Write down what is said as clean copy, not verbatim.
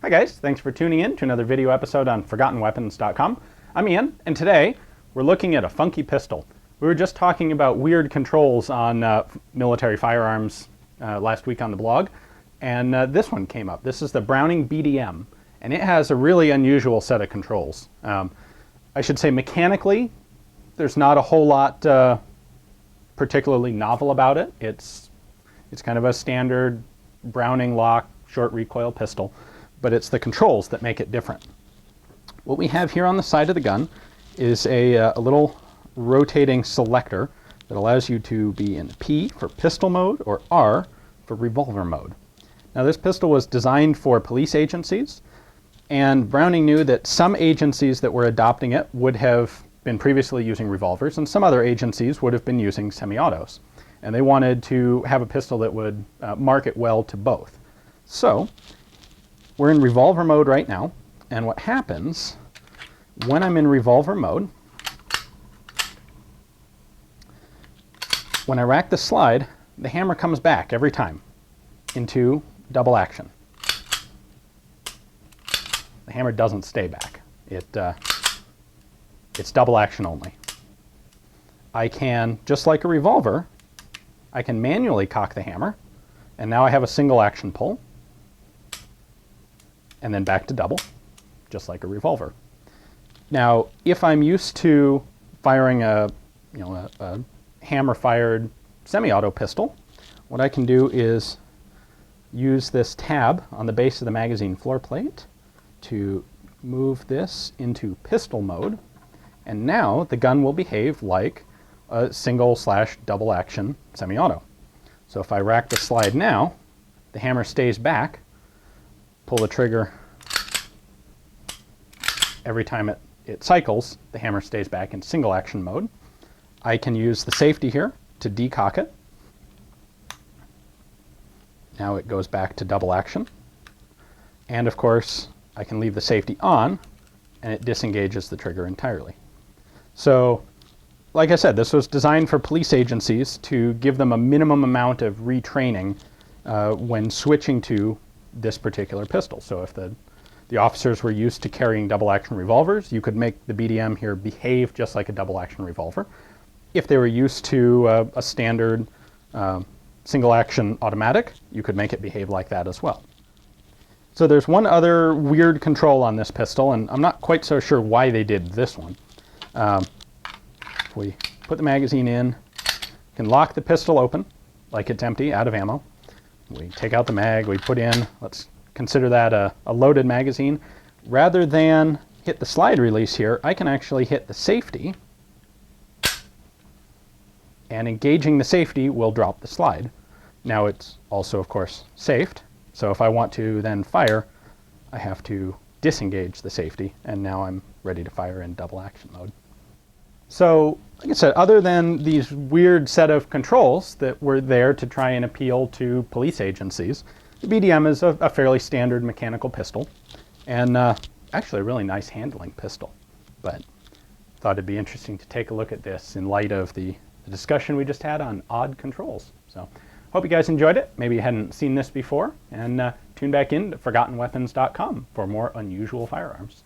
Hi guys, thanks for tuning in to another video episode on ForgottenWeapons.com. I'm Ian, and today we're looking at a funky pistol. We were just talking about weird controls on military firearms last week on the blog, and this one came up. This is the Browning BDM, and it has a really unusual set of controls. I should say mechanically, there's not a whole lot particularly novel about it. It's kind of a standard Browning lock, short recoil pistol, but it's the controls that make it different. What we have here on the side of the gun is a little rotating selector that allows you to be in P for pistol mode or R for revolver mode. Now this pistol was designed for police agencies, and Browning knew that some agencies that were adopting it would have been previously using revolvers, and some other agencies would have been using semi-autos. And they wanted to have a pistol that would market well to both. So we're in revolver mode right now, and what happens when I'm in revolver mode, when I rack the slide, the hammer comes back every time into double action. The hammer doesn't stay back. It's double action only. I can, just like a revolver, I can manually cock the hammer, and now I have a single action pull, and then back to double, just like a revolver. Now, if I'm used to firing a hammer-fired semi-auto pistol, what I can do is use this tab on the base of the magazine floor plate to move this into pistol mode, and now the gun will behave like a single/double action semi-auto. So if I rack the slide now, the hammer stays back. Pull the trigger every time it cycles, the hammer stays back in single action mode. I can use the safety here to decock it. Now it goes back to double action. And of course, I can leave the safety on, and it disengages the trigger entirely. So, like I said, this was designed for police agencies to give them a minimum amount of retraining when switching to this particular pistol. So if the officers were used to carrying double action revolvers, you could make the BDM here behave just like a double action revolver. If they were used to a standard single action automatic, you could make it behave like that as well. So there's one other weird control on this pistol, and I'm not quite so sure why they did this one. We put the magazine in, can lock the pistol open like it's empty, out of ammo. We take out the mag, we put in, let's consider that a loaded magazine. Rather than hit the slide release here, I can actually hit the safety, and engaging the safety will drop the slide. Now it's also, of course, safed, so if I want to then fire, I have to disengage the safety, and now I'm ready to fire in double action mode. So, like I said, other than these weird set of controls that were there to try and appeal to police agencies, the BDM is a fairly standard mechanical pistol, and actually a really nice handling pistol. But thought it'd be interesting to take a look at this in light of the discussion we just had on odd controls. So, hope you guys enjoyed it. Maybe you hadn't seen this before, and tune back in to ForgottenWeapons.com for more unusual firearms.